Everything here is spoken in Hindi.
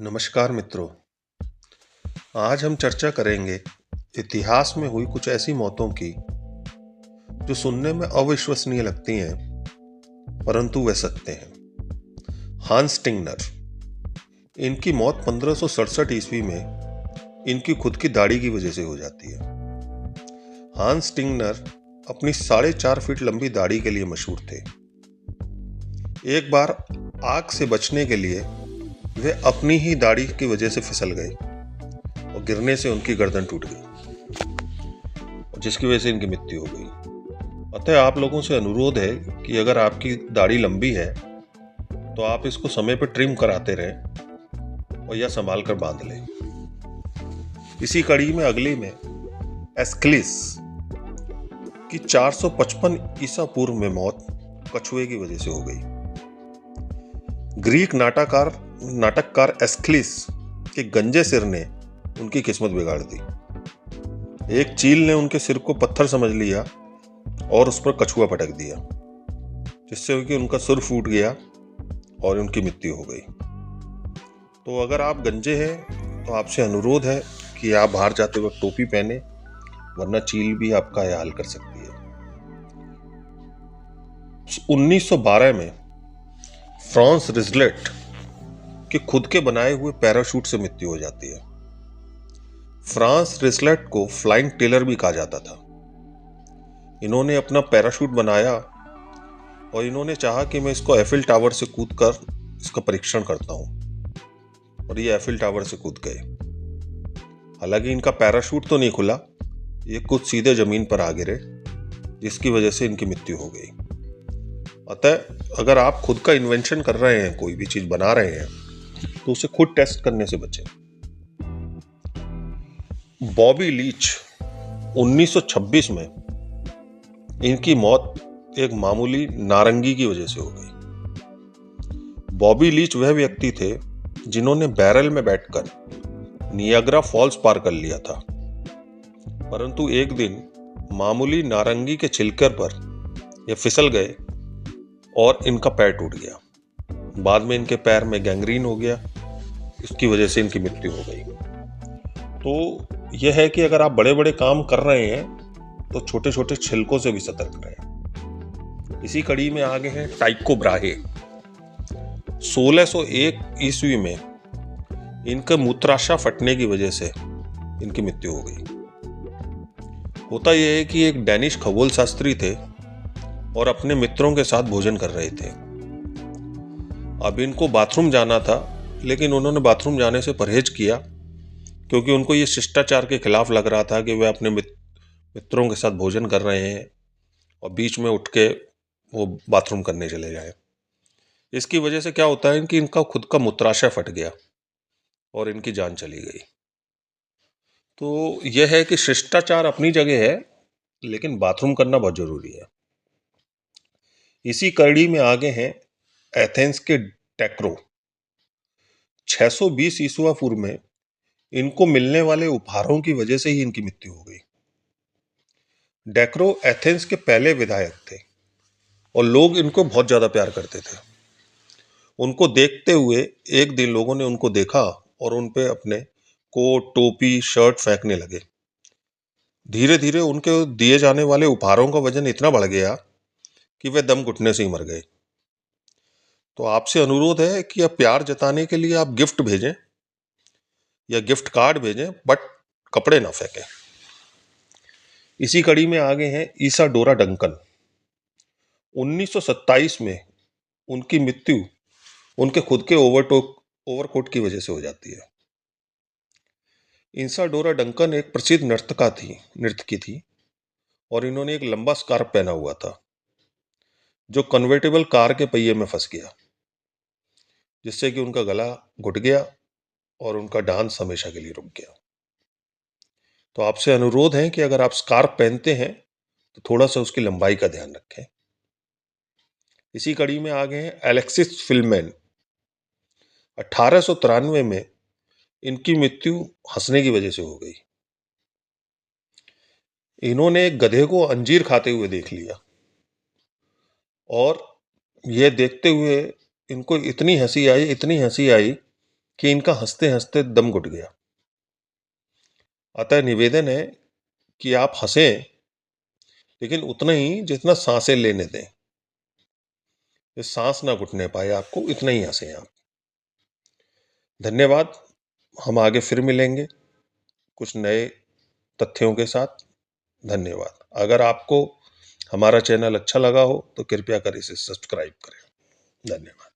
नमस्कार मित्रों। आज हम चर्चा करेंगे इतिहास में हुई कुछ ऐसी मौतों की जो सुनने में अविश्वसनीय लगती हैं, परंतु वे सत्य हैं। हांस टिंगनर। इनकी मौत 1567 ईस्वी में इनकी खुद की दाढ़ी की वजह से हो जाती है। हांस टिंगनर अपनी 4.5 फीट लंबी दाढ़ी के लिए मशहूर थे। एक बार आग से बचने के लिए वे अपनी ही दाढ़ी की वजह से फिसल गए और गिरने से उनकी गर्दन टूट गई, जिसकी वजह से इनकी मृत्यु हो गई। अतः आप लोगों से अनुरोध है कि अगर आपकी दाढ़ी लंबी है तो आप इसको समय पर ट्रिम कराते रहें और या संभाल कर बांध लें। इसी कड़ी में अगली में एस्क्लिस की 455 ईसा पूर्व में मौत कछुए की वजह से हो गई। ग्रीक नाटककार एस्क्लिस के गंजे सिर ने उनकी किस्मत बिगाड़ दी। एक चील ने उनके सिर को पत्थर समझ लिया और उस पर कछुआ पटक दिया, जिससे कि उनका सिर फूट गया और उनकी मृत्यु हो गई। तो अगर आप गंजे हैं तो आपसे अनुरोध है कि आप बाहर जाते वक्त टोपी पहने, वरना चील भी आपका यह हाल कर सकती है। 1912 में फ्रांस रिजलेट के खुद के बनाए हुए पैराशूट से मृत्यु हो जाती है। फ्रांस रिजलेट को फ्लाइंग टेलर भी कहा जाता था। इन्होंने अपना पैराशूट बनाया और इन्होंने चाहा कि मैं इसको एफिल टावर से कूदकर इसका परीक्षण करता हूं, और ये एफिल टावर से कूद गए। हालांकि इनका पैराशूट तो नहीं खुला, ये कुछ सीधे जमीन पर आ गिरे, जिसकी वजह से इनकी मृत्यु हो गई। अतः अगर आप खुद का इन्वेंशन कर रहे हैं, कोई भी चीज बना रहे हैं, तो उसे खुद टेस्ट करने से बचें। बॉबी लीच 1926 में इनकी मौत एक मामूली नारंगी की वजह से हो गई। बॉबी लीच वह व्यक्ति थे जिन्होंने बैरल में बैठकर नियाग्रा फॉल्स पार कर लिया था, परंतु एक दिन मामूली नारंगी के छिलकर पर ये फिसल गए और इनका पैर टूट गया। बाद में इनके पैर में गैंग्रीन हो गया, इसकी वजह से इनकी मृत्यु हो गई। तो यह है कि अगर आप बड़े बड़े काम कर रहे हैं तो छोटे छोटे छिलकों से भी सतर्क रहें। इसी कड़ी में आगे हैं टाइको ब्राहे। 1601 ईस्वी में इनका मूत्राशय फटने की वजह से इनकी मृत्यु हो गई। होता यह है कि एक डैनिश खगोल शास्त्री थे और अपने मित्रों के साथ भोजन कर रहे थे। अब इनको बाथरूम जाना था, लेकिन उन्होंने बाथरूम जाने से परहेज किया, क्योंकि उनको ये शिष्टाचार के खिलाफ लग रहा था कि वे अपने मित्रों के साथ भोजन कर रहे हैं और बीच में उठ के वो बाथरूम करने चले जाए। इसकी वजह से क्या होता है कि इनका खुद का मूत्राशय फट गया और इनकी जान चली गई। तो यह है कि शिष्टाचार अपनी जगह है, लेकिन बाथरूम करना बहुत जरूरी है। इसी कड़ी में आगे हैं एथेंस के डेक्रो। 620 ईसा पूर्व में इनको मिलने वाले उपहारों की वजह से ही इनकी मृत्यु हो गई। डेक्रो एथेंस के पहले विधायक थे और लोग इनको बहुत ज्यादा प्यार करते थे। उनको देखते हुए एक दिन लोगों ने उनको देखा और उन पे अपने कोट, टोपी, शर्ट फेंकने लगे। धीरे धीरे उनके दिए जाने वाले उपहारों का वजन इतना बढ़ गया कि वे दम घुटने से ही मर गए। तो आपसे अनुरोध है कि अब प्यार जताने के लिए आप गिफ्ट भेजें या गिफ्ट कार्ड भेजें, बट कपड़े ना फेंकें। इसी कड़ी में आगे हैं इसाडोरा डंकन। 1927 में उनकी मृत्यु उनके खुद के ओवरकोट की वजह से हो जाती है। इसाडोरा डंकन एक प्रसिद्ध नर्तकी थी और इन्होंने एक लंबा स्कार्फ पहना हुआ था, जो कन्वर्टेबल कार के पहिए में फंस गया, जिससे कि उनका गला घुट गया और उनका डांस हमेशा के लिए रुक गया। तो आपसे अनुरोध है कि अगर आप स्कार्फ पहनते हैं तो थोड़ा सा उसकी लंबाई का ध्यान रखें। इसी कड़ी में आगे हैं एलेक्सिस फिलमैन। 1893 में इनकी मृत्यु हंसने की वजह से हो गई। इन्होंने एक गधे को अंजीर खाते हुए देख लिया और यह देखते हुए इनको इतनी हंसी आई कि इनका हंसते हंसते दम घुट गया। अतः निवेदन है कि आप हंसें, लेकिन उतना ही जितना सांसें लेने दें। ये सांस ना घुटने पाए आपको, इतना ही हंसें आप। धन्यवाद। हम आगे फिर मिलेंगे कुछ नए तथ्यों के साथ। धन्यवाद। अगर आपको हमारा चैनल अच्छा लगा हो तो कृपया कर इसे सब्सक्राइब करें। धन्यवाद।